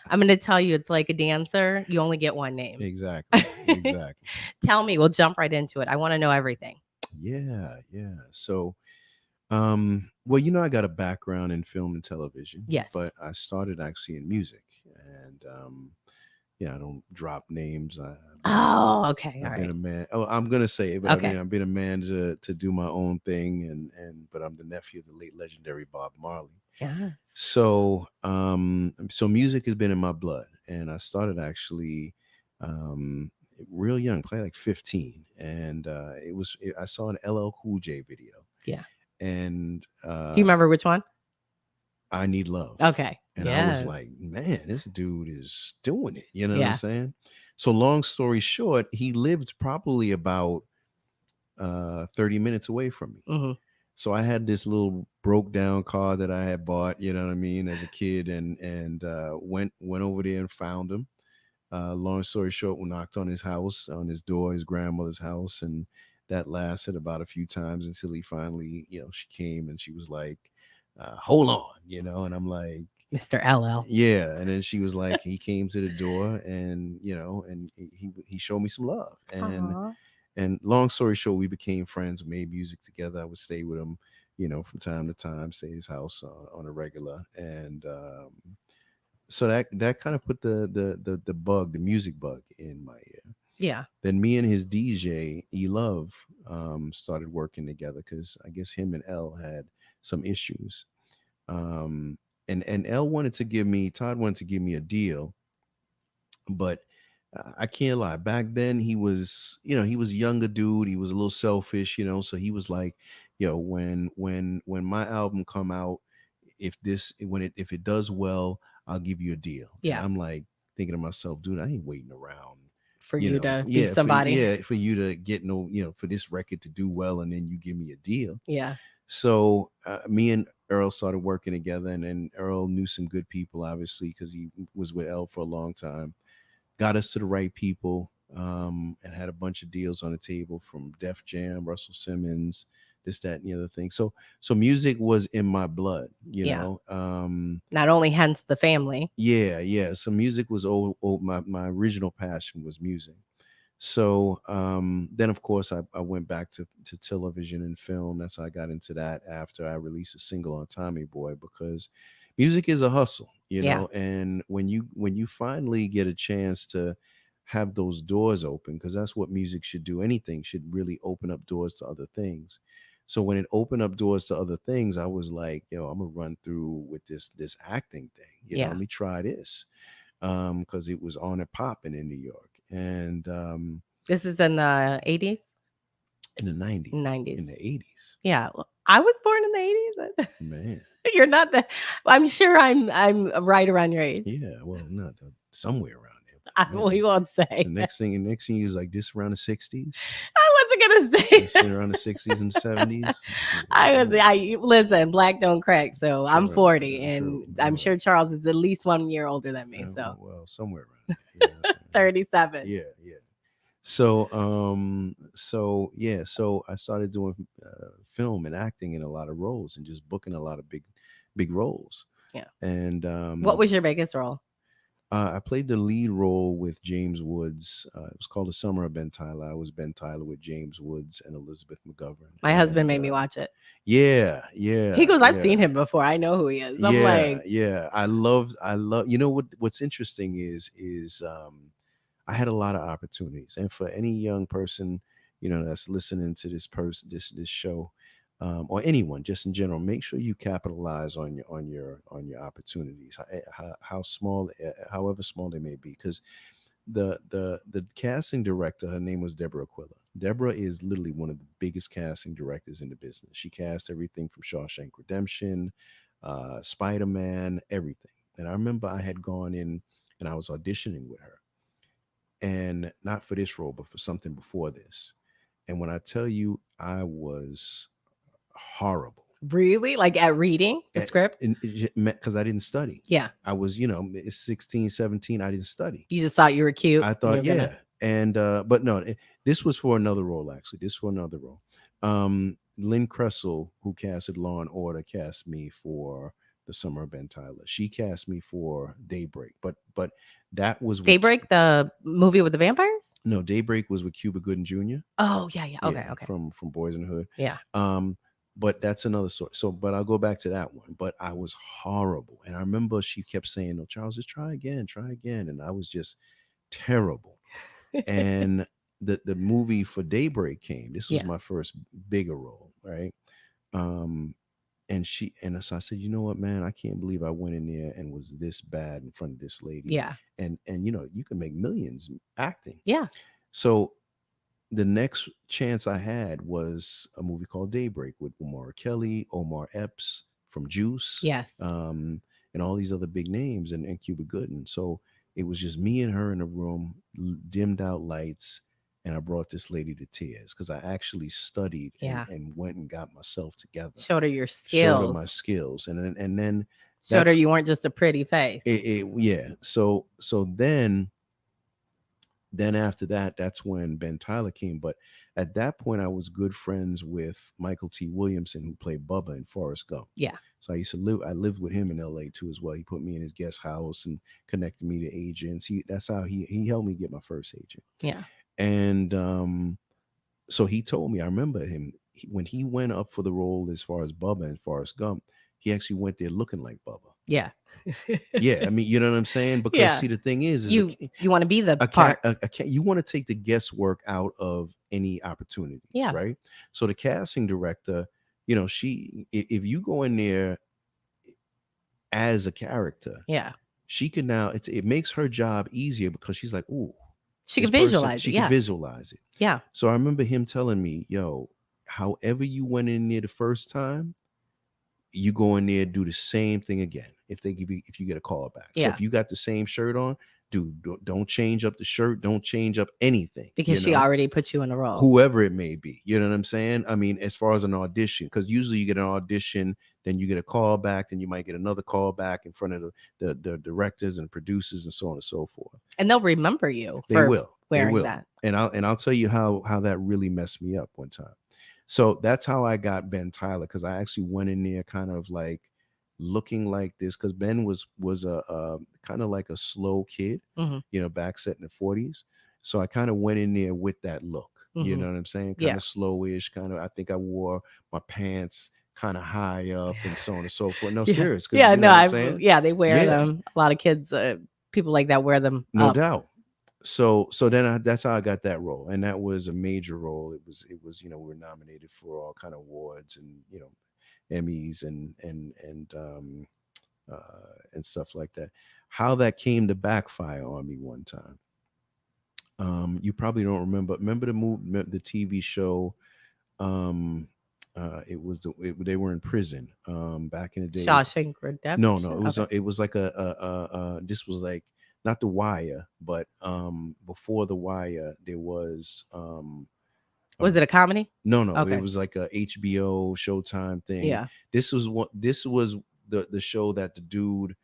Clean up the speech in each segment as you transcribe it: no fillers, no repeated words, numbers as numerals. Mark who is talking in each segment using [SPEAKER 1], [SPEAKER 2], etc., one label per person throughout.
[SPEAKER 1] I'm going to tell you, it's like a dancer. You only get one name.
[SPEAKER 2] Exactly. Exactly.
[SPEAKER 1] Tell me, we'll jump right into it. I want to know everything.
[SPEAKER 2] Yeah, yeah. So, well, I got a background in film and television,
[SPEAKER 1] Yes.
[SPEAKER 2] but I started actually in music, and I don't drop names.
[SPEAKER 1] Oh, okay. All
[SPEAKER 2] I've been
[SPEAKER 1] right.
[SPEAKER 2] a man. Oh, I'm gonna say it, but
[SPEAKER 1] Okay.
[SPEAKER 2] I've been a man to do my own thing, but I'm the nephew of the late legendary Bob Marley.
[SPEAKER 1] Yes.
[SPEAKER 2] So music has been in my blood, and I started actually um, real young, probably like 15, and I saw an LL Cool J video,
[SPEAKER 1] Yeah.
[SPEAKER 2] and
[SPEAKER 1] Do you remember which one?
[SPEAKER 2] I Need Love,
[SPEAKER 1] Okay.
[SPEAKER 2] and I was
[SPEAKER 1] Yeah.
[SPEAKER 2] like, man, this dude is doing it. You know what I'm
[SPEAKER 1] Yeah.
[SPEAKER 2] saying? So long story short, he lived probably about 30 minutes away from me.
[SPEAKER 1] Hmm.
[SPEAKER 2] So I had this little broke down car that I had bought, you know what I mean, as a kid, and went over there and found him. Long story short, we knocked on his house, on his door, his grandmother's house, and that lasted about a few times until he finally, she came and she was like, "Hold on," and I'm like,
[SPEAKER 1] Mr. LL.
[SPEAKER 2] "Yeah," and then she was like, he came to the door, and and he showed me some love,
[SPEAKER 1] Aw.
[SPEAKER 2] and long story short, we became friends, made music together. I would stay with him, from time to time, stay at his house on a regular, and so that kind of put the music bug in my ear.
[SPEAKER 1] Yeah.
[SPEAKER 2] Then me and his DJ E Love started working together because I guess him and L had some issues. Um, and L wanted to give me Todd wanted to give me a deal, but I can't lie. Back then, he was a younger dude. He was a little selfish, so he was like, when my album come out, if it does well, I'll give you a deal. And
[SPEAKER 1] Yeah.
[SPEAKER 2] I'm like thinking to myself, dude, I ain't waiting around,
[SPEAKER 1] For you to be
[SPEAKER 2] yeah,
[SPEAKER 1] somebody.
[SPEAKER 2] for you to get no, for this record to do well, and then you give me a deal.
[SPEAKER 1] Yeah.
[SPEAKER 2] So me and Earl started working together, and then Earl knew some good people, obviously, because he was with L for a long time, got us to the right people, and had a bunch of deals on the table from Def Jam, Russell Simmons, this, that, and the other thing. So music was in my blood,
[SPEAKER 1] Yeah. Not only hence the family.
[SPEAKER 2] Yeah, yeah. So music was my original passion was music. So then, of course, I went back to television and film. That's how I got into that after I released a single on Tommy Boy, because music is a hustle,
[SPEAKER 1] Yeah.
[SPEAKER 2] and when you finally get a chance to have those doors open, because that's what music should do. Anything should really open up doors to other things. So when it opened up doors to other things, I was like, I'm gonna run through with this acting thing. Let
[SPEAKER 1] Yeah.
[SPEAKER 2] me try this, because it was on and popping in New York, and
[SPEAKER 1] This is in the 80s,
[SPEAKER 2] in the 90s,
[SPEAKER 1] 90s.
[SPEAKER 2] in the 80s,
[SPEAKER 1] Yeah. Well, I was born in the 80s.
[SPEAKER 2] man.
[SPEAKER 1] You're not that. I'm sure I'm right around your age.
[SPEAKER 2] Yeah, well, not somewhere around there,
[SPEAKER 1] I
[SPEAKER 2] but
[SPEAKER 1] we
[SPEAKER 2] man.
[SPEAKER 1] won't
[SPEAKER 2] The
[SPEAKER 1] say.
[SPEAKER 2] next thing is like this around the 60s,
[SPEAKER 1] I wasn't gonna say
[SPEAKER 2] this
[SPEAKER 1] that.
[SPEAKER 2] around the 60s and 70s.
[SPEAKER 1] I was
[SPEAKER 2] Man,
[SPEAKER 1] I listen, black don't crack. So I'm
[SPEAKER 2] true,
[SPEAKER 1] 40
[SPEAKER 2] true.
[SPEAKER 1] and I'm sure Charles is at least 1 year older than me. So
[SPEAKER 2] Well, somewhere around there. You know what I'm saying?
[SPEAKER 1] 37.
[SPEAKER 2] Yeah, yeah. So I started doing film and acting in a lot of roles, and just booking a lot of big roles.
[SPEAKER 1] Yeah.
[SPEAKER 2] And
[SPEAKER 1] What was your biggest role?
[SPEAKER 2] I played the lead role with James Woods. It was called The Summer of Ben Tyler. I was Ben Tyler with James Woods and Elizabeth McGovern.
[SPEAKER 1] My husband
[SPEAKER 2] And
[SPEAKER 1] made me watch it.
[SPEAKER 2] yeah,
[SPEAKER 1] He
[SPEAKER 2] yeah,
[SPEAKER 1] goes, I've
[SPEAKER 2] yeah,
[SPEAKER 1] seen him before. I know who he is. I'm
[SPEAKER 2] yeah,
[SPEAKER 1] like,
[SPEAKER 2] yeah. I love. What's interesting is I had a lot of opportunities, and for any young person, that's listening to this show, or anyone just in general, make sure you capitalize on your opportunities, how small, however small they may be, because the casting director, her name was Deborah Aquila. Deborah is literally one of the biggest casting directors in the business. She cast everything from Shawshank Redemption, Spider-Man, everything. And I remember I had gone in and I was auditioning with her, and not for this role, but for something before this. And when I tell you, I was horrible
[SPEAKER 1] really? Like at reading the
[SPEAKER 2] at,
[SPEAKER 1] script?
[SPEAKER 2] because I didn't study.
[SPEAKER 1] Yeah.
[SPEAKER 2] I was, it's 16, 17. I didn't study.
[SPEAKER 1] You just thought you were cute.
[SPEAKER 2] I
[SPEAKER 1] And you
[SPEAKER 2] thought,
[SPEAKER 1] were gonna
[SPEAKER 2] yeah. And, but no, this was for another role, actually. This for another role. Lynn Kressel, who casted Law and Order, cast me for the summer of Ben Tyler. She cast me for Daybreak, but that was with
[SPEAKER 1] Daybreak, the movie with the vampires?
[SPEAKER 2] no, Daybreak was with Cuba Gooding Jr.
[SPEAKER 1] Oh, yeah, yeah.
[SPEAKER 2] Yeah,
[SPEAKER 1] Okay, okay.
[SPEAKER 2] from Boys in the Hood.
[SPEAKER 1] Yeah.
[SPEAKER 2] Um, but that's another story. So, but I'll go back to that one. But I was horrible, and I remember she kept saying, "No, Charles, just try again," and I was just terrible. And the movie for Daybreak came. This was
[SPEAKER 1] Yeah.
[SPEAKER 2] my first bigger role, right? Um, and so I said, you know what, man, I can't believe I went in there and was this bad in front of this lady,
[SPEAKER 1] Yeah.
[SPEAKER 2] and you can make millions acting.
[SPEAKER 1] Yeah.
[SPEAKER 2] So the next chance I had was a movie called Daybreak with Omar Kelly, Omar Epps from Juice,
[SPEAKER 1] Yes.
[SPEAKER 2] and all these other big names, and Cuba Gooding. So it was just me and her in a room, dimmed out lights, and I brought this lady to tears because I actually studied
[SPEAKER 1] Yeah.
[SPEAKER 2] and went and got myself together,
[SPEAKER 1] Showed her your
[SPEAKER 2] showed her my
[SPEAKER 1] skills.
[SPEAKER 2] skills, and then
[SPEAKER 1] Showed her
[SPEAKER 2] that's
[SPEAKER 1] you weren't just a pretty face.
[SPEAKER 2] yeah. So then after that, that's when Ben Tyler came. But at that point, I was good friends with Michael T. Williamson, who played Bubba in Forrest Gump.
[SPEAKER 1] Yeah.
[SPEAKER 2] So I lived with him in LA too as well. He put me in his guest house and connected me to agents. That's how he helped me get my first agent.
[SPEAKER 1] Yeah.
[SPEAKER 2] And so he told me, I remember him when he went up for the role as far as Bubba and Forrest Gump, he actually went there looking like Bubba.
[SPEAKER 1] Yeah.
[SPEAKER 2] Yeah, I mean, you know what I'm saying? Because
[SPEAKER 1] Yeah.
[SPEAKER 2] see, the thing is
[SPEAKER 1] You want to be the
[SPEAKER 2] a
[SPEAKER 1] part.
[SPEAKER 2] cat a cat you want to take the guesswork out of any opportunities,
[SPEAKER 1] Yeah.
[SPEAKER 2] right? So the casting director, if you go in there as a character,
[SPEAKER 1] Yeah.
[SPEAKER 2] she can now it makes her job easier because she's like, ooh,
[SPEAKER 1] She
[SPEAKER 2] this
[SPEAKER 1] can
[SPEAKER 2] person,
[SPEAKER 1] visualize it.
[SPEAKER 2] she could
[SPEAKER 1] Yeah.
[SPEAKER 2] visualize it.
[SPEAKER 1] Yeah.
[SPEAKER 2] So I remember him telling me, yo, however you went in there the first time, you go in there, do the same thing again. If you get a call back. So
[SPEAKER 1] Yeah.
[SPEAKER 2] if you got the same shirt on, dude, don't change up the shirt, don't change up anything,
[SPEAKER 1] Because she already put you in a role.
[SPEAKER 2] whoever it may be. You know what I'm saying? I mean, as far as an audition, because usually you get an audition, then you get a call back, then you might get another call back in front of the directors and producers and so on and so forth.
[SPEAKER 1] And they'll remember you
[SPEAKER 2] They
[SPEAKER 1] for
[SPEAKER 2] will. They
[SPEAKER 1] wearing
[SPEAKER 2] will.
[SPEAKER 1] that.
[SPEAKER 2] And I'll tell you how that really messed me up one time. So that's how I got Ben Tyler, because I actually went in there kind of like looking like this, because Ben was a kind of like a slow kid,
[SPEAKER 1] Hmm.
[SPEAKER 2] back set in the 40s. So I kind of went in there with that look. You
[SPEAKER 1] Hmm.
[SPEAKER 2] know what I'm saying? Kind
[SPEAKER 1] Yeah.
[SPEAKER 2] of slowish, kind of. I think I wore my pants kind of high up and so on and so forth. No,
[SPEAKER 1] Yeah.
[SPEAKER 2] serious, because
[SPEAKER 1] Yeah.
[SPEAKER 2] you know
[SPEAKER 1] No,
[SPEAKER 2] what I'm saying?
[SPEAKER 1] yeah, they wear
[SPEAKER 2] Yeah,
[SPEAKER 1] them. A lot of kids, people like that wear them
[SPEAKER 2] no
[SPEAKER 1] up.
[SPEAKER 2] doubt. So then that's how I got that role, and that was a major role. It was we were nominated for all kind of awards and Emmys and stuff like that. How that came to backfire on me one time. You probably don't remember. Remember the TV show. Um, it was they were in prison. Back in the days.
[SPEAKER 1] Shawshank
[SPEAKER 2] No,
[SPEAKER 1] Redemption. Okay.
[SPEAKER 2] it was like this was like not The Wire, but before The Wire there was a,
[SPEAKER 1] Was it a comedy?
[SPEAKER 2] no, it
[SPEAKER 1] Okay.
[SPEAKER 2] was like a HBO Showtime thing.
[SPEAKER 1] Yeah.
[SPEAKER 2] This was the show that the dude,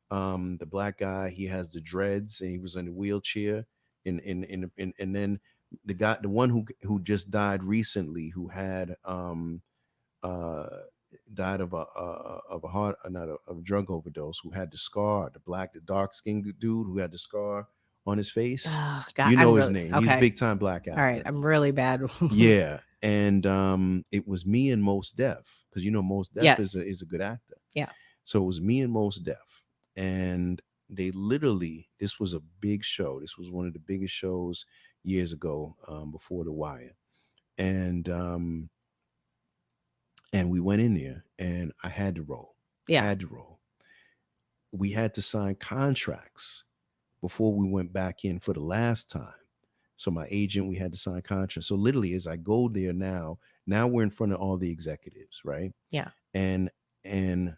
[SPEAKER 2] the black guy, he has the dreads and he was in a wheelchair, and then the one who just died recently, who had uh died of a heart not a, of a drug overdose, who had the scar, the dark skinned dude who had the scar on his face.
[SPEAKER 1] Oh God,
[SPEAKER 2] You
[SPEAKER 1] I'm
[SPEAKER 2] know his
[SPEAKER 1] really
[SPEAKER 2] name. He's a
[SPEAKER 1] okay.
[SPEAKER 2] big time black
[SPEAKER 1] All right,
[SPEAKER 2] actor.
[SPEAKER 1] I'm really bad.
[SPEAKER 2] Yeah, and it was me and Most Def, because Most Def
[SPEAKER 1] Yes.
[SPEAKER 2] is a good actor.
[SPEAKER 1] Yeah.
[SPEAKER 2] So it was me and Most Def, and they literally, this was a big show. This was one of the biggest shows years ago, before The Wire, and we went in there, and I had to roll.
[SPEAKER 1] Yeah.
[SPEAKER 2] Had to roll. We had to sign contracts before we went back in for the last time. So my agent, we had to sign contracts. So literally, as I go there now we're in front of all the executives, right?
[SPEAKER 1] Yeah.
[SPEAKER 2] And and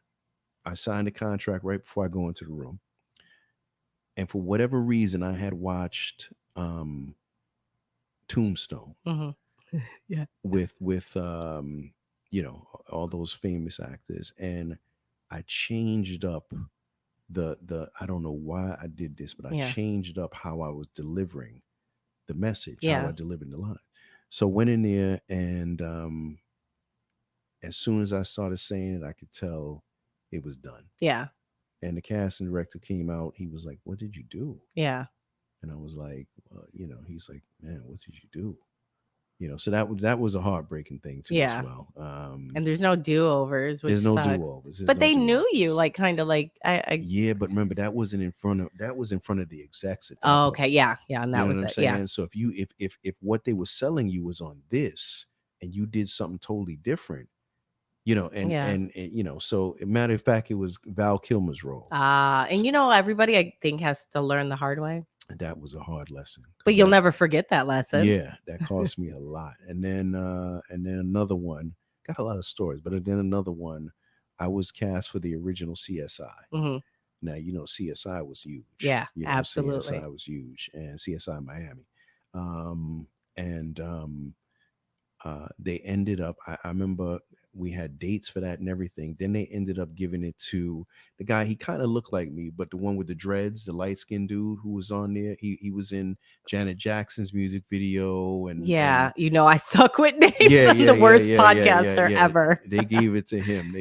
[SPEAKER 2] I signed a contract right before I go into the room. And for whatever reason, I had watched Tombstone
[SPEAKER 1] Hmm. Yeah.
[SPEAKER 2] with all those famous actors, and I changed up the I don't know why I did this, but I
[SPEAKER 1] Yeah.
[SPEAKER 2] changed up how I was delivering the message, how I
[SPEAKER 1] Yeah.
[SPEAKER 2] delivered the line. So went in there, and as soon as I started saying it, I could tell it was done.
[SPEAKER 1] Yeah.
[SPEAKER 2] And the casting director came out. He was like, "What did you do?"
[SPEAKER 1] Yeah.
[SPEAKER 2] And I was like, well, he's like, "Man, what did you do?" So that was a heartbreaking thing too as
[SPEAKER 1] Yeah.
[SPEAKER 2] well.
[SPEAKER 1] And there's no do-overs, which
[SPEAKER 2] There's no
[SPEAKER 1] sucks.
[SPEAKER 2] do-overs. There's
[SPEAKER 1] But
[SPEAKER 2] no
[SPEAKER 1] they knew you,
[SPEAKER 2] do-overs.
[SPEAKER 1] like, kind of like I.
[SPEAKER 2] Yeah, but remember that was in front of the execs at that
[SPEAKER 1] Oh,
[SPEAKER 2] point.
[SPEAKER 1] okay. Yeah. Yeah. And
[SPEAKER 2] You
[SPEAKER 1] that
[SPEAKER 2] know
[SPEAKER 1] was
[SPEAKER 2] what I'm
[SPEAKER 1] it. Yeah.
[SPEAKER 2] saying? So if what they were selling you was on this and you did something totally different,
[SPEAKER 1] Yeah.
[SPEAKER 2] so matter of fact, it was Val Kilmer's role.
[SPEAKER 1] And everybody I think has to learn the hard way.
[SPEAKER 2] And that was a hard lesson
[SPEAKER 1] But
[SPEAKER 2] because
[SPEAKER 1] you'll never forget that lesson.
[SPEAKER 2] yeah, that cost me a lot. And then another one, got a lot of stories, but then another one, I was cast for the original CSI.
[SPEAKER 1] Hmm.
[SPEAKER 2] Now, CSI was huge.
[SPEAKER 1] Yeah, absolutely.
[SPEAKER 2] CSI was huge, and CSI Miami. And they ended up, I remember we had dates for that and everything. Then they ended up giving it to the guy. He kind of looked like me, but the one with the dreads, the light skinned dude who was on there, he was in Janet Jackson's music video.
[SPEAKER 1] Yeah, I suck with names.
[SPEAKER 2] Yeah,
[SPEAKER 1] I'm
[SPEAKER 2] yeah,
[SPEAKER 1] the
[SPEAKER 2] yeah,
[SPEAKER 1] worst
[SPEAKER 2] yeah,
[SPEAKER 1] podcaster ever.
[SPEAKER 2] They gave it to him.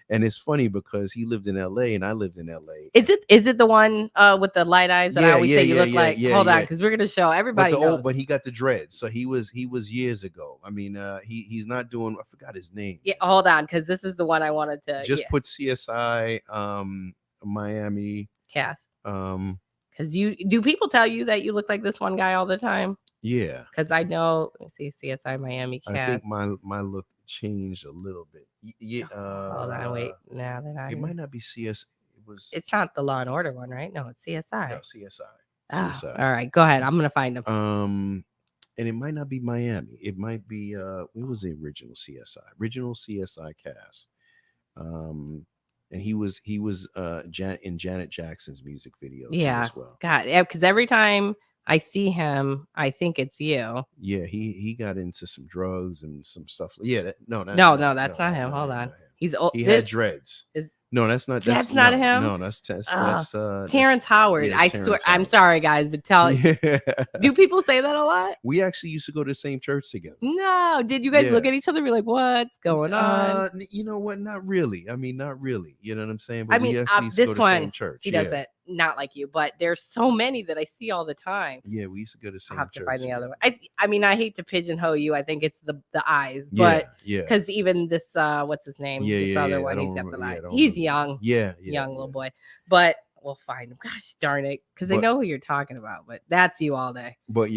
[SPEAKER 2] And it's funny because he lived in LA and I lived in LA.
[SPEAKER 1] Is it the one with the light eyes that I always say you look like? Hold on, because we're gonna show everybody knows.
[SPEAKER 2] But he got the dreads, so he was years ago. I mean, he's not doing. I forgot his name.
[SPEAKER 1] Yeah, hold on, because this is the one I wanted to
[SPEAKER 2] Just put CSI Miami
[SPEAKER 1] cast.
[SPEAKER 2] Because
[SPEAKER 1] do people tell you that you look like this one guy all the time?
[SPEAKER 2] Yeah,
[SPEAKER 1] because I know. Let me see, CSI Miami cast.
[SPEAKER 2] I think my look changed a little bit. Yeah,
[SPEAKER 1] hold on, wait. No, they're not.
[SPEAKER 2] It might not be CS.
[SPEAKER 1] It's not the Law and Order one, right? No, it's CSI.
[SPEAKER 2] No, CSI.
[SPEAKER 1] CSI. All right, go ahead. I'm gonna find them.
[SPEAKER 2] And it might not be Miami. It might be it was the original CSI cast. And he was in Janet Jackson's music video too as well.
[SPEAKER 1] God, yeah, because every time I see him, I think it's you.
[SPEAKER 2] Yeah, he got into some drugs and some stuff. Yeah,
[SPEAKER 1] no, that's not him. Hold on,
[SPEAKER 2] he's old. He had dreads. No, that's not.
[SPEAKER 1] That's not him.
[SPEAKER 2] No, that's
[SPEAKER 1] Terrence Howard. Yeah, I swear. I'm sorry, guys, but do people say that a lot?
[SPEAKER 2] We actually used to go to the same church together.
[SPEAKER 1] No, did you guys look at each other and be like, "What's going on?"
[SPEAKER 2] You know what? Not really. I mean, not really. You know what I'm saying? But
[SPEAKER 1] I mean,
[SPEAKER 2] we actually used to go to the same church.
[SPEAKER 1] He doesn't. Not like you, but there's so many that I see all the time.
[SPEAKER 2] Yeah, we used to go to the same church.
[SPEAKER 1] I'll have to find the other one. I mean, I hate to pigeonhole you. I think it's the eyes, but because even this, what's his name? This other one, he's got the eyes. He's young. Young little boy. But we'll find him. Gosh darn it, because they know who you're talking about. But that's you all day.
[SPEAKER 2] But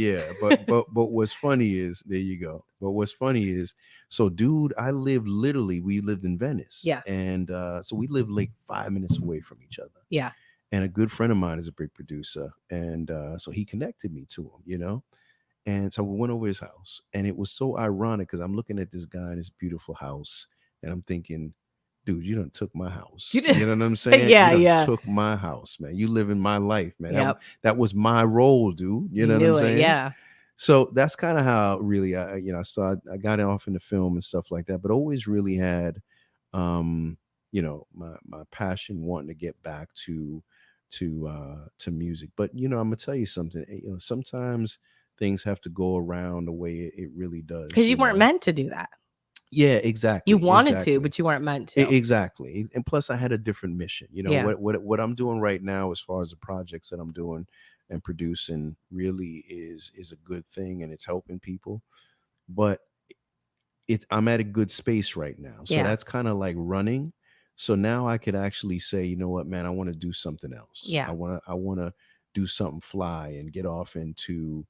[SPEAKER 2] but what's funny is there you go. But what's funny is, so dude, we lived in Venice.
[SPEAKER 1] Yeah,
[SPEAKER 2] and so we lived like 5 minutes away from each other.
[SPEAKER 1] Yeah.
[SPEAKER 2] And a good friend of mine is a big producer. And so he connected me to him, And so we went over his house. And it was so ironic because I'm looking at this guy in his beautiful house. And I'm thinking, dude, you done took my house. You know what I'm saying?
[SPEAKER 1] Yeah.
[SPEAKER 2] Took my house, man. You live in my life, man. Yep. That was my role, dude. You know what I'm saying?
[SPEAKER 1] Yeah.
[SPEAKER 2] So that's kind of how really I got off into film and stuff like that, but always really had my passion wanting to get back to music. But I'm gonna tell you something. Sometimes things have to go around the way it really does.
[SPEAKER 1] Because you weren't meant to do that.
[SPEAKER 2] Yeah, exactly.
[SPEAKER 1] You wanted to, but you weren't meant to.
[SPEAKER 2] Exactly. And plus, I had a different mission. What I'm doing right now, as far as the projects that I'm doing and producing, really is a good thing, and it's helping people. But I'm at a good space right now, so that's kind of like running. So now I could actually say, you know what, man, I want to do something else.
[SPEAKER 1] Yeah.
[SPEAKER 2] I want to do something fly and get off into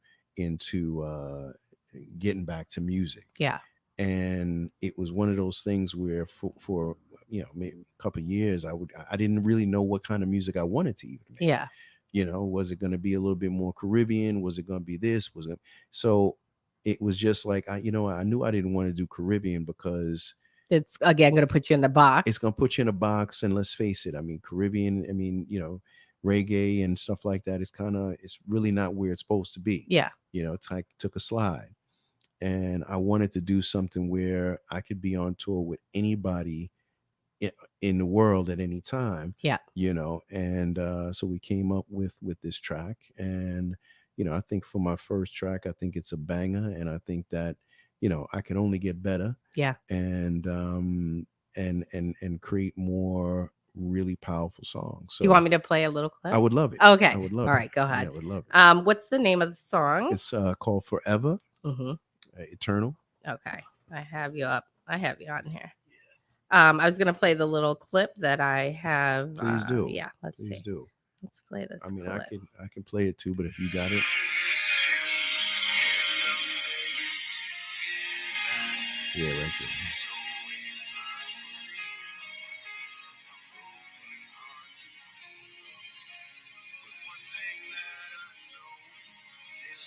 [SPEAKER 2] getting back to music.
[SPEAKER 1] Yeah.
[SPEAKER 2] And it was one of those things where for maybe a couple of years I didn't really know what kind of music I wanted to even make.
[SPEAKER 1] Yeah.
[SPEAKER 2] Was it going to be a little bit more Caribbean? Was it going to be this? So it was just like I knew I didn't want to do Caribbean because
[SPEAKER 1] it's again going to put you in the box.
[SPEAKER 2] It's going to put you in a box, and let's face it. I mean, Caribbean. I mean, reggae and stuff like that is it's really not where it's supposed to be.
[SPEAKER 1] Yeah.
[SPEAKER 2] It's like took a slide. And I wanted to do something where I could be on tour with anybody in the world at any time.
[SPEAKER 1] Yeah.
[SPEAKER 2] And so we came up with this track. And, I think for my first track, I think it's a banger. And I think that, I can only get better.
[SPEAKER 1] Yeah.
[SPEAKER 2] And create more really powerful song. So
[SPEAKER 1] do you want me to play a little clip?
[SPEAKER 2] I would love it.
[SPEAKER 1] Okay.
[SPEAKER 2] I would love it.
[SPEAKER 1] All right, go ahead.
[SPEAKER 2] Yeah, I would love it.
[SPEAKER 1] What's the name of the song?
[SPEAKER 2] It's called Forever. Yturnal.
[SPEAKER 1] Okay. I have you up. I have you on here. I was gonna play the little clip that I have.
[SPEAKER 2] Please do.
[SPEAKER 1] Yeah,
[SPEAKER 2] Please do.
[SPEAKER 1] Let's play this.
[SPEAKER 2] I mean,
[SPEAKER 1] clip.
[SPEAKER 2] I can play it too, but if you got it. Yeah, right there.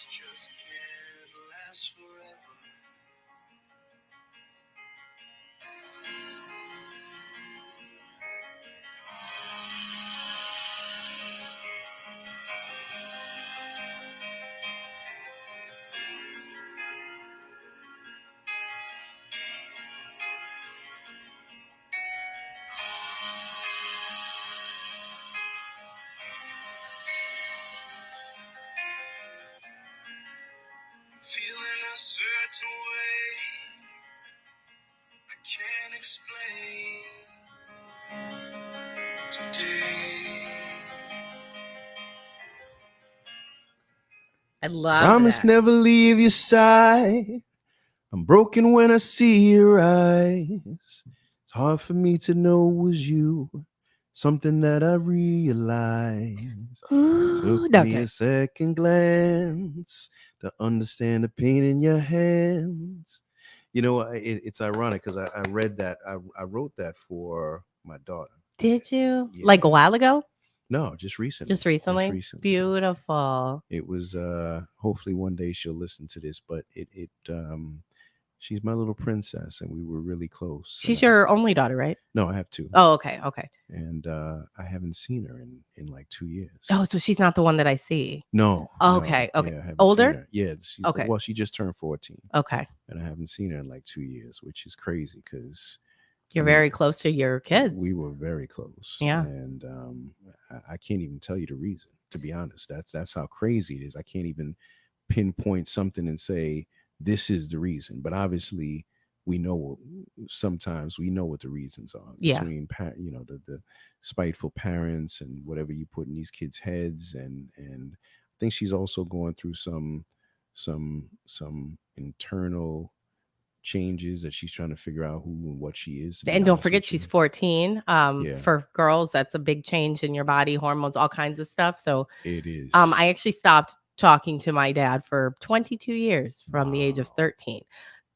[SPEAKER 2] Just can't last forever. Feeling a certain way I can't explain today.
[SPEAKER 1] I love
[SPEAKER 2] Promise
[SPEAKER 1] that.
[SPEAKER 2] never leave your side. I'm broken when I see your eyes. It's hard for me to know it was you. Something that I realized. Took me a second glance to understand the pain in your hands. You know, it's ironic because I read that. I wrote that for my daughter.
[SPEAKER 1] Did you? Yeah. Like a while ago?
[SPEAKER 2] No, just recently.
[SPEAKER 1] Just recently? Beautiful.
[SPEAKER 2] It was hopefully one day she'll listen to this, but she's my little princess and we were really close.
[SPEAKER 1] She's your only daughter, right?
[SPEAKER 2] No, I have two.
[SPEAKER 1] Oh, okay.
[SPEAKER 2] And I haven't seen her in like 2 years.
[SPEAKER 1] Oh, so she's not the one that I see.
[SPEAKER 2] No.
[SPEAKER 1] Okay.
[SPEAKER 2] No,
[SPEAKER 1] Okay.
[SPEAKER 2] Yeah,
[SPEAKER 1] older?
[SPEAKER 2] Yeah.
[SPEAKER 1] Okay.
[SPEAKER 2] Well, she just turned 14.
[SPEAKER 1] Okay.
[SPEAKER 2] And I haven't seen her in like 2 years, which is crazy because
[SPEAKER 1] you're very close to your kids.
[SPEAKER 2] We were very close.
[SPEAKER 1] Yeah.
[SPEAKER 2] And I can't even tell you the reason, to be honest. That's how crazy it is. I can't even pinpoint something and say this is the reason. But obviously we know sometimes we know what the reasons are between the spiteful parents and whatever you put in these kids' heads. And I think she's also going through some internal changes that she's trying to figure out who and what she is.
[SPEAKER 1] And don't forget she's 14. For girls, that's a big change in your body, hormones, all kinds of stuff. So
[SPEAKER 2] it is.
[SPEAKER 1] I actually stopped talking to my dad for 22 years from the age of 13.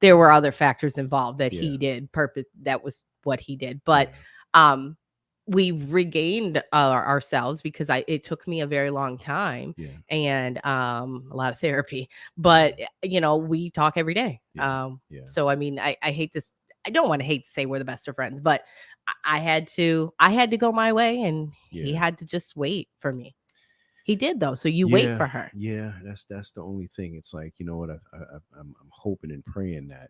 [SPEAKER 1] There were other factors involved that he did purpose. That was what he did. But we regained ourselves because it took me a very long time and a lot of therapy. But, we talk every day. So, I mean, I hate this. I don't want to hate to say we're the best of friends, but I had to go my way and he had to just wait for me. He did though. So you wait for her.
[SPEAKER 2] Yeah. That's the only thing. It's like, you know what? I'm hoping and praying that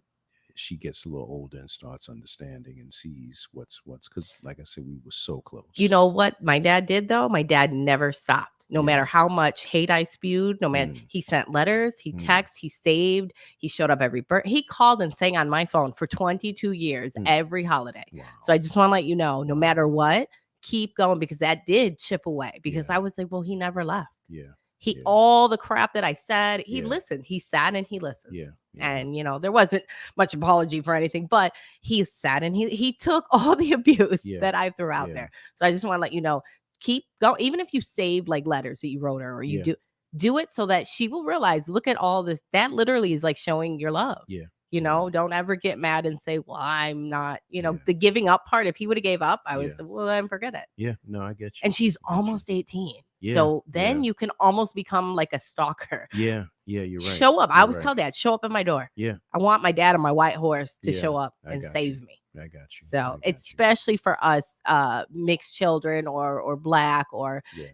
[SPEAKER 2] she gets a little older and starts understanding and sees what's because like I said, we were so close.
[SPEAKER 1] You know what my dad did though? My dad never stopped. No matter how much hate I spewed, no matter he sent letters, he texted, he saved, he showed up every birthday. He called and sang on my phone for 22 years every holiday. Wow. So I just want to let you know, no matter what, keep going because that did chip away because I was like, well, he never left. All the crap that I said, he listened. He sat and he listened. And there wasn't much apology for anything, but he sat and he took all the abuse that I threw out there. So I just want to let you know, keep going. Even if you save like letters that you wrote her or you do it so that she will realize, look at all this. That literally is like showing your love. Don't ever get mad and say, well, I'm not, the giving up part. If he would have gave up, I would say, well, then forget it.
[SPEAKER 2] Yeah, no, I get you.
[SPEAKER 1] And she's almost 18. So then you can almost become like a stalker.
[SPEAKER 2] Yeah, you're right.
[SPEAKER 1] Show up. I always tell Dad, show up at my door.
[SPEAKER 2] Yeah.
[SPEAKER 1] I want my dad on my white horse to show up and save me.
[SPEAKER 2] I got you.
[SPEAKER 1] So especially for us mixed children or Black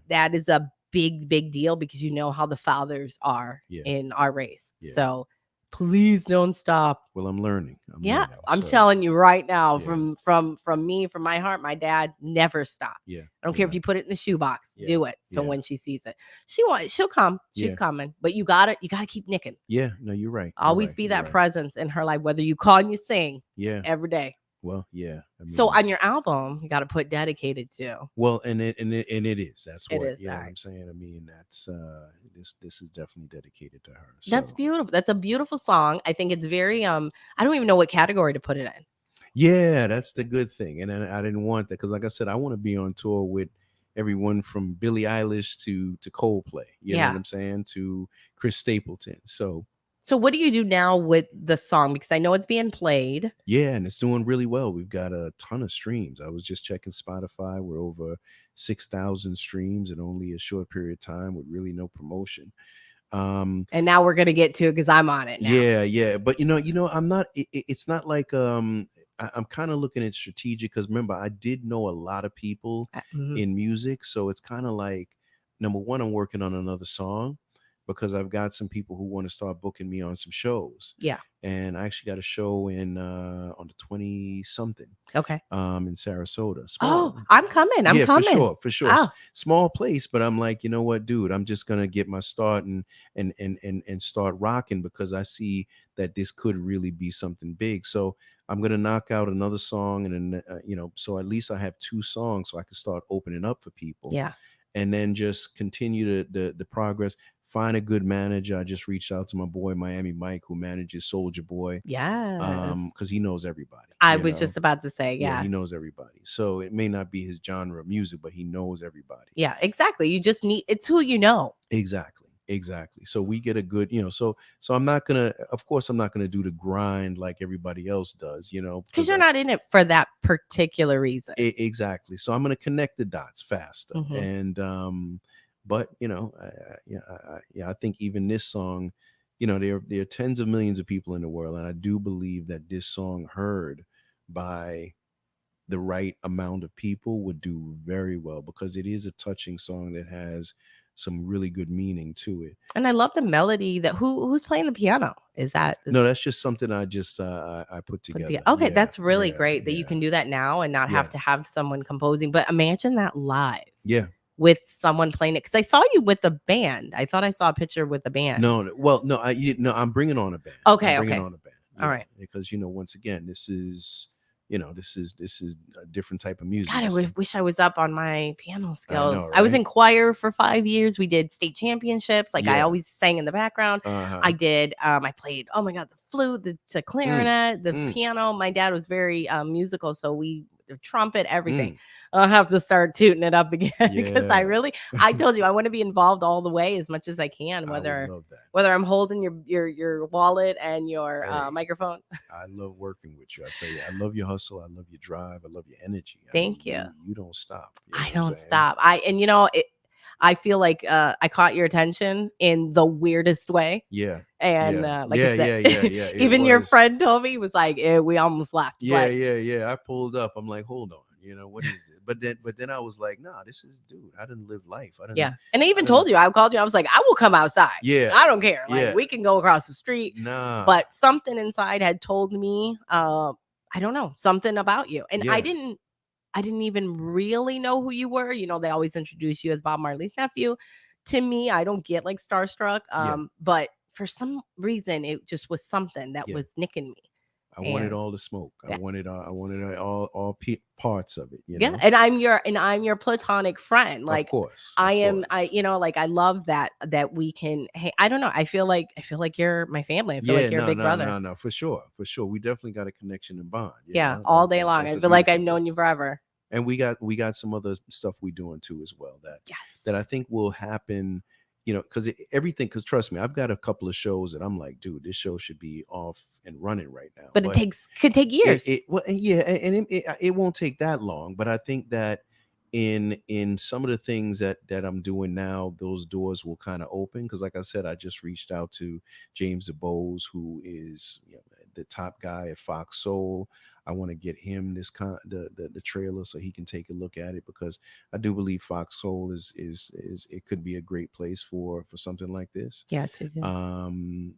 [SPEAKER 1] that is a big deal because you know how the fathers are in our race. So please don't stop.
[SPEAKER 2] Well, I'm learning.
[SPEAKER 1] I'm telling you right now from me, from my heart, my dad never stopped. I don't care if you put it in a shoebox, do it. So when she sees it, she'll come. She's coming, but you gotta keep nicking.
[SPEAKER 2] Yeah, no, you're right.
[SPEAKER 1] Always be that presence in her life, whether you call and you sing every day.
[SPEAKER 2] Well, yeah.
[SPEAKER 1] So on your album, you got to put dedicated to.
[SPEAKER 2] Well, and it is. That's
[SPEAKER 1] it
[SPEAKER 2] what
[SPEAKER 1] is,
[SPEAKER 2] you know.
[SPEAKER 1] all
[SPEAKER 2] What
[SPEAKER 1] right.
[SPEAKER 2] I'm saying. I mean, that's this is definitely dedicated to her.
[SPEAKER 1] That's
[SPEAKER 2] So
[SPEAKER 1] beautiful. That's a beautiful song. I think it's very I don't even know what category to put it in.
[SPEAKER 2] yeah, that's the good thing. And I didn't want that because, like I said, I want to be on tour with everyone from Billie Eilish to Coldplay. You know what
[SPEAKER 1] Yeah.
[SPEAKER 2] I'm saying? To Chris Stapleton.
[SPEAKER 1] So what do you do now with the song? Because I know it's being played.
[SPEAKER 2] Yeah, and it's doing really well. We've got a ton of streams. I was just checking Spotify. We're over 6,000 streams in only a short period of time with really no promotion.
[SPEAKER 1] And now we're gonna get to it because I'm on it now.
[SPEAKER 2] Yeah. But I'm not. It's not like I'm kind of looking at strategic because remember I did know a lot of people in music, so it's kind of like number one, I'm working on another song because I've got some people who want to start booking me on some shows.
[SPEAKER 1] Yeah.
[SPEAKER 2] And I actually got a show in on the 20 something.
[SPEAKER 1] Okay.
[SPEAKER 2] In Sarasota. Small.
[SPEAKER 1] Oh, I'm coming. I'm coming.
[SPEAKER 2] For sure. Oh. Small place, but I'm like, you know what, dude, I'm just gonna get my start and start rocking because I see that this could really be something big. So I'm gonna knock out another song, and then so at least I have 2 songs, so I can start opening up for people.
[SPEAKER 1] Yeah.
[SPEAKER 2] And then just continue the progress. Find a good manager. I just reached out to my boy Miami Mike, who manages Soldier Boy.
[SPEAKER 1] Yeah.
[SPEAKER 2] Because he knows everybody.
[SPEAKER 1] I was just about to say, yeah,
[SPEAKER 2] he knows everybody. So it may not be his genre of music, but he knows everybody.
[SPEAKER 1] Yeah, exactly. You just need, it's who you know.
[SPEAKER 2] Exactly. So we get a good, so I'm not gonna, of course, I'm not gonna do the grind like everybody else does,
[SPEAKER 1] because you're not in it for that particular reason.
[SPEAKER 2] Exactly. So I'm gonna connect the dots faster, and but I think even this song, there are tens of millions of people in the world, and I do believe that this song heard by the right amount of people would do very well because it is a touching song that has some really good meaning to it.
[SPEAKER 1] And I love the melody that who's playing the piano.
[SPEAKER 2] No, that's just something I just I put together.
[SPEAKER 1] Okay, that's really great that you can do that now and not have to have someone composing. But imagine that live.
[SPEAKER 2] Yeah.
[SPEAKER 1] With someone playing it, because I saw you with the band. I thought I saw a picture with the band.
[SPEAKER 2] No, well, no, I'm bringing on a band.
[SPEAKER 1] Okay,
[SPEAKER 2] I'm bringing on a band.
[SPEAKER 1] All right,
[SPEAKER 2] because once again, this is a different type of music.
[SPEAKER 1] God, I wish I was up on my piano skills.
[SPEAKER 2] I know, right?
[SPEAKER 1] I was in choir for 5 years. We did state championships. Like I always sang in the background. I did. I played. Oh my God, the flute, the clarinet, the piano. My dad was very musical, so the trumpet, everything. I'll have to start tooting it up again because I told you I want to be involved all the way as much as I can, whether I'm holding your wallet and your microphone.
[SPEAKER 2] I love working with you. I tell you, I love your hustle. I love your drive. I love your energy.
[SPEAKER 1] Thank you.
[SPEAKER 2] You don't stop.
[SPEAKER 1] I don't stop. I feel like I caught your attention in the weirdest way.
[SPEAKER 2] Yeah.
[SPEAKER 1] And like I said, even your friend told me, he was like, we almost left.
[SPEAKER 2] Yeah. I pulled up. I'm like, hold on. What is this? But then I was like, nah, this is, dude, I didn't live life.
[SPEAKER 1] And I even told you, I called you. I was like, I will come outside.
[SPEAKER 2] Yeah.
[SPEAKER 1] I don't care. Like we can go across the street.
[SPEAKER 2] Nah.
[SPEAKER 1] But something inside had told me, I don't know, something about you. And I didn't even really know who you were. They always introduce you as Bob Marley's nephew. To me, I don't get like starstruck. But for some reason, it just was something that was nicking me.
[SPEAKER 2] I wanted all the smoke. I wanted all parts of it.
[SPEAKER 1] Yeah, and I'm your platonic friend. Like,
[SPEAKER 2] of course,
[SPEAKER 1] I am. I like I love that we can. Hey, I don't know. I feel like you're my family. I feel like you're a big brother.
[SPEAKER 2] No, for sure. We definitely got a connection and bond.
[SPEAKER 1] All day long. I feel like I've known you forever.
[SPEAKER 2] And we got some other stuff we doing too as well that I think will happen. Because because trust me, I've got a couple of shows that I'm like, dude, this show should be off and running right now.
[SPEAKER 1] But it could take years.
[SPEAKER 2] It won't take that long. But I think that in some of the things that I'm doing now, those doors will kind of open. Because like I said, I just reached out to James DeBose, who is the top guy at Fox Soul. I want to get him the trailer so he can take a look at it, because I do believe Fox Soul is it could be a great place for something like this.
[SPEAKER 1] Yeah.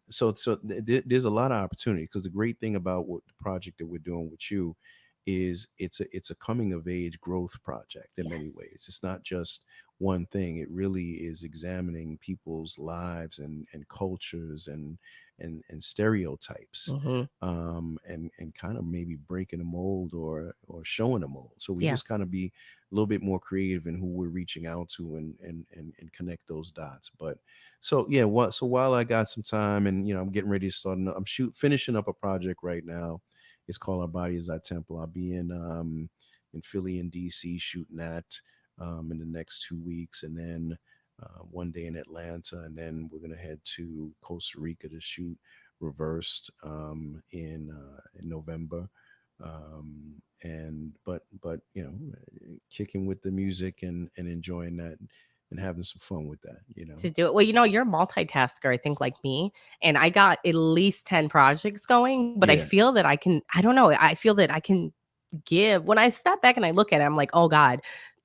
[SPEAKER 2] So there's a lot of opportunity, because the great thing about the project that we're doing with you is it's a coming of age growth project in many ways. It's not just one thing. It really is examining people's lives and cultures and stereotypes,
[SPEAKER 1] Mm-hmm.
[SPEAKER 2] and kind of maybe breaking a mold or showing a mold. So we
[SPEAKER 1] Yeah.
[SPEAKER 2] just kind of be a little bit more creative in who we're reaching out to and connect those dots. But so yeah, so while I got some time and I'm getting ready to start, I'm finishing up a project right now. It's called Our Body Is Our Temple. I'll be in Philly and DC shooting that in the next 2 weeks, and then one day in Atlanta, and then we're gonna head to Costa Rica to shoot Reversed in November. And but kicking with the music and enjoying that and having some fun with that.
[SPEAKER 1] To do it. Well, you're a multitasker, I think, like me. And I got at least 10 projects going, but I
[SPEAKER 2] Yeah,
[SPEAKER 1] feel that I don't know. I feel that I can give when I step back and I look at it, I'm like, oh God,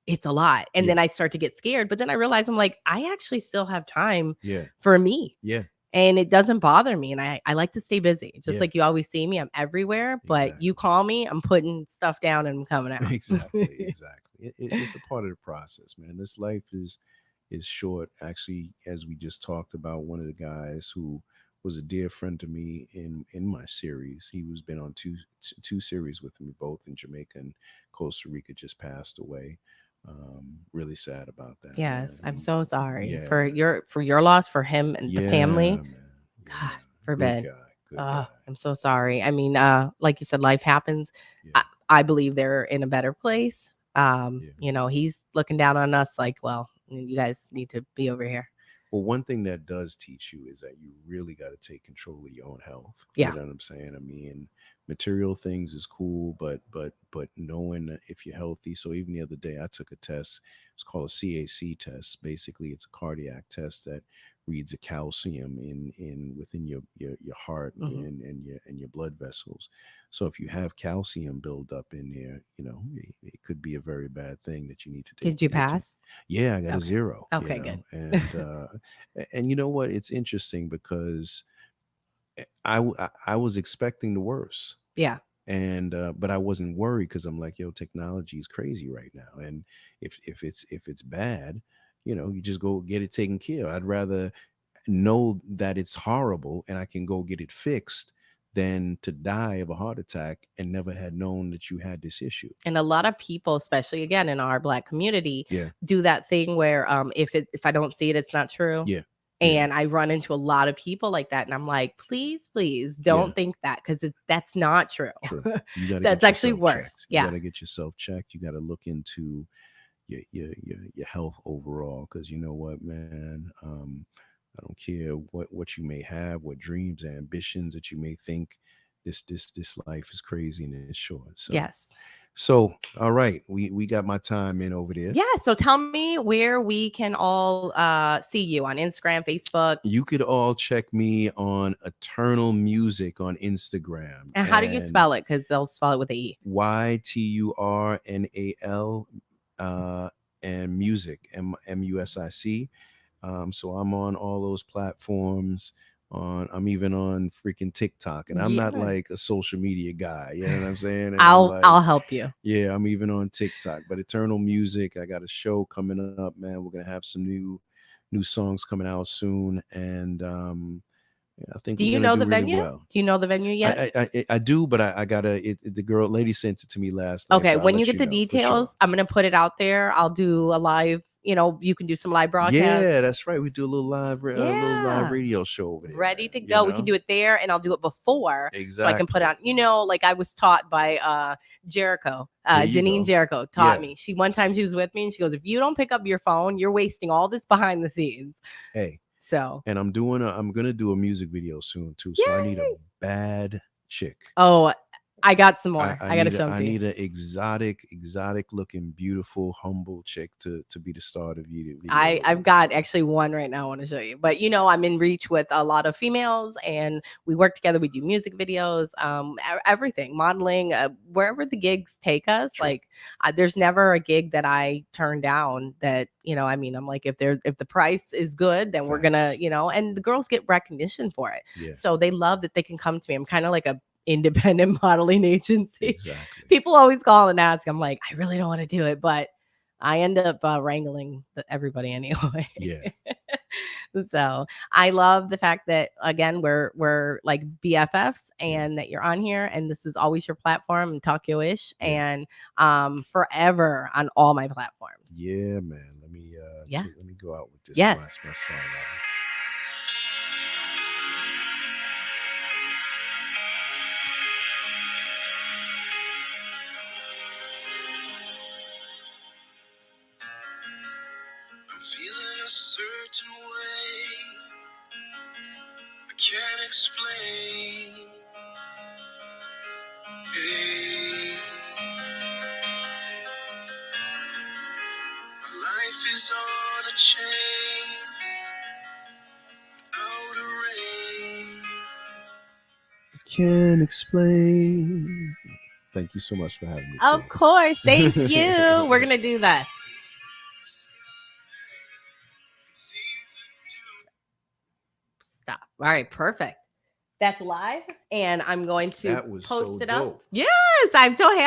[SPEAKER 1] it's a lot. And
[SPEAKER 2] yeah,
[SPEAKER 1] then I start to get scared. But then I realize I'm like, I actually still have time
[SPEAKER 2] yeah,
[SPEAKER 1] for me.
[SPEAKER 2] yeah,
[SPEAKER 1] And it doesn't bother me. And I like to stay busy. Just
[SPEAKER 2] yeah.
[SPEAKER 1] like you always see me, I'm everywhere. But you
[SPEAKER 2] Exactly.
[SPEAKER 1] call me, I'm putting stuff down and I'm coming out.
[SPEAKER 2] Exactly, exactly. It's a part of the process, man. This life is short. Actually, as we just talked about, one of the guys who was a dear friend to me in my series, he was been on two series with me, both in Jamaica and Costa Rica, just passed away. Really sad about that,
[SPEAKER 1] Yes,
[SPEAKER 2] man.
[SPEAKER 1] I'm so sorry
[SPEAKER 2] Yeah,
[SPEAKER 1] for your loss, for him and the
[SPEAKER 2] yeah,
[SPEAKER 1] family.
[SPEAKER 2] man,
[SPEAKER 1] God
[SPEAKER 2] yeah. Good
[SPEAKER 1] forbid.
[SPEAKER 2] guy, good guy.
[SPEAKER 1] I'm so sorry. I mean, like you said, life happens.
[SPEAKER 2] Yeah,
[SPEAKER 1] I believe they're in a better place.
[SPEAKER 2] yeah.
[SPEAKER 1] He's looking down on us like, well, you guys need to be over here.
[SPEAKER 2] Well, one thing that does teach you is that you really got to take control of your own health. You
[SPEAKER 1] Yeah.
[SPEAKER 2] know what I'm saying? I mean, material things is cool, but knowing that if you're healthy. So even the other day, I took a test. It's called a CAC test. Basically, it's a cardiac test that reads a calcium in within your heart
[SPEAKER 1] Hmm.
[SPEAKER 2] and your blood vessels. So if you have calcium buildup in there, it could be a very bad thing that you need to take
[SPEAKER 1] Did you
[SPEAKER 2] get to.
[SPEAKER 1] pass?
[SPEAKER 2] Yeah, I got a
[SPEAKER 1] Okay.
[SPEAKER 2] zero,
[SPEAKER 1] Okay, good.
[SPEAKER 2] and you know what? It's interesting because I was expecting the worst,
[SPEAKER 1] Yeah.
[SPEAKER 2] and but I wasn't worried because I'm like, yo, technology is crazy right now, and if it's bad, you just go get it taken care of. I'd rather know that it's horrible and I can go get it fixed than to die of a heart attack and never had known that you had this issue.
[SPEAKER 1] And a lot of people, especially again in our Black community,
[SPEAKER 2] Yeah,
[SPEAKER 1] do that thing where if I don't see it, it's not true.
[SPEAKER 2] yeah, yeah,
[SPEAKER 1] And I run into a lot of people like that, and I'm like, please
[SPEAKER 2] yeah.
[SPEAKER 1] don't think that, because that's not true.
[SPEAKER 2] True. You got to
[SPEAKER 1] That's
[SPEAKER 2] get
[SPEAKER 1] actually
[SPEAKER 2] yourself
[SPEAKER 1] worse.
[SPEAKER 2] checked. You got
[SPEAKER 1] Yeah.
[SPEAKER 2] to get yourself checked. You got to look into your health overall, because you know what, man. I don't care what you may have, what dreams and ambitions that you may think. This life is crazy and it's short. So
[SPEAKER 1] Yes.
[SPEAKER 2] so all right, we got my time in over there.
[SPEAKER 1] Yeah. So tell me where we can all see you on Instagram, Facebook.
[SPEAKER 2] You could all check me on Eternal Music on Instagram,
[SPEAKER 1] And how do you
[SPEAKER 2] and
[SPEAKER 1] spell it? Because they'll spell it with a E.
[SPEAKER 2] Yturnal, and music, music. So I'm on all those platforms. I'm even on freaking TikTok, and I'm not
[SPEAKER 1] Yeah.
[SPEAKER 2] like a social media guy. You know what I'm saying? And I'm
[SPEAKER 1] I'll
[SPEAKER 2] like,
[SPEAKER 1] help you.
[SPEAKER 2] yeah, I'm even on TikTok. But Eternal Music, I got a show coming up, man. We're gonna have some new songs coming out soon, and I think
[SPEAKER 1] Do
[SPEAKER 2] we're
[SPEAKER 1] you
[SPEAKER 2] gonna
[SPEAKER 1] know
[SPEAKER 2] do
[SPEAKER 1] the
[SPEAKER 2] really
[SPEAKER 1] venue?
[SPEAKER 2] well.
[SPEAKER 1] Do you know the venue yet?
[SPEAKER 2] I do, but I gotta. The girl, lady sent it to me last night,
[SPEAKER 1] Okay,
[SPEAKER 2] so I'll
[SPEAKER 1] when you
[SPEAKER 2] let
[SPEAKER 1] get
[SPEAKER 2] you
[SPEAKER 1] the
[SPEAKER 2] know for sure.
[SPEAKER 1] details, I'm gonna put it out there. I'll do a live, you can do some live broadcasts.
[SPEAKER 2] Yeah, that's right. We do a little live
[SPEAKER 1] Yeah.
[SPEAKER 2] radio show over there,
[SPEAKER 1] Ready
[SPEAKER 2] man.
[SPEAKER 1] to go. We can do it there, and I'll do it before, so I can put
[SPEAKER 2] Exactly.
[SPEAKER 1] on, like I was taught by Jericho.
[SPEAKER 2] There you
[SPEAKER 1] Janine
[SPEAKER 2] go.
[SPEAKER 1] Jericho taught
[SPEAKER 2] Yeah.
[SPEAKER 1] me. One time she was with me, and she goes, "If you don't pick up your phone, you're wasting all this behind the scenes."
[SPEAKER 2] Hey,
[SPEAKER 1] So,
[SPEAKER 2] and I'm gonna do a music video soon too. So I need a
[SPEAKER 1] yay!
[SPEAKER 2] bad chick.
[SPEAKER 1] Oh, I got some more.
[SPEAKER 2] I
[SPEAKER 1] I got to
[SPEAKER 2] need
[SPEAKER 1] show them
[SPEAKER 2] I
[SPEAKER 1] to you.
[SPEAKER 2] need an exotic looking, beautiful, humble chick to be the star of the video with
[SPEAKER 1] I've
[SPEAKER 2] me.
[SPEAKER 1] got
[SPEAKER 2] So
[SPEAKER 1] actually one right now I want to show you. But I'm in reach with a lot of females, and we work together. We do music videos, everything, modeling, wherever the gigs take us.
[SPEAKER 2] true.
[SPEAKER 1] Like there's never a gig that I turn down that, I'm like, if the price is good, then we're gonna,
[SPEAKER 2] Facts.
[SPEAKER 1] and the girls get recognition for it.
[SPEAKER 2] Yeah.
[SPEAKER 1] So they love that they can come to me. I'm kind of like a independent modeling agency.
[SPEAKER 2] Exactly.
[SPEAKER 1] People always call and ask. I'm like, I really don't want to do it, but I end up wrangling everybody anyway.
[SPEAKER 2] Yeah.
[SPEAKER 1] So I love the fact that, again, we're like BFFs, and that you're on here, and this is always your platform, Talk-Yo-ish, and forever on all my platforms.
[SPEAKER 2] Yeah, man. Let me go out with this.
[SPEAKER 1] Yes.
[SPEAKER 2] My song. I'm feeling a certain way I can't explain. Hey, my life is on a chain, out of rain. I can't explain. Thank you so much for having me.
[SPEAKER 1] Of course. Thank you. We're going to do this. Stop. All right. Perfect. That's live. And I'm going to post it up. Yes. I'm so happy.